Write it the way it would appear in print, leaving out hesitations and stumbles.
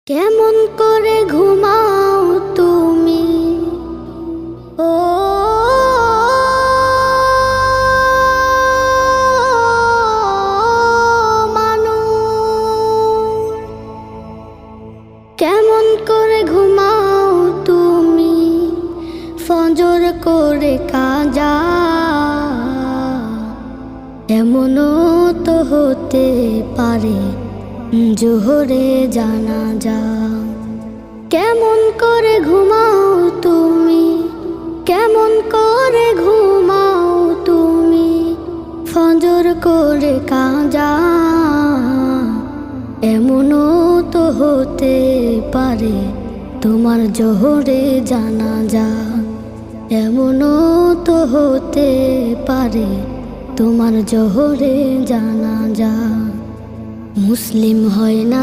কেমন করে ঘুমাও তুমি ও মানুষ, কেমন করে ঘুমাও তুমি ফজর করে কাজা, এমনও তো হতে পারে জোহরে জানাজা। কেমন করে ঘুমাও তুমি, কেমন করে ঘুমাও তুমি ফজর করে কাজা, এমনও তো হতে পারে তোমার জোহরে জানাজা, এমনও তো হতে পারে তোমার জোহরে জানাজা। মুসলিম হয় না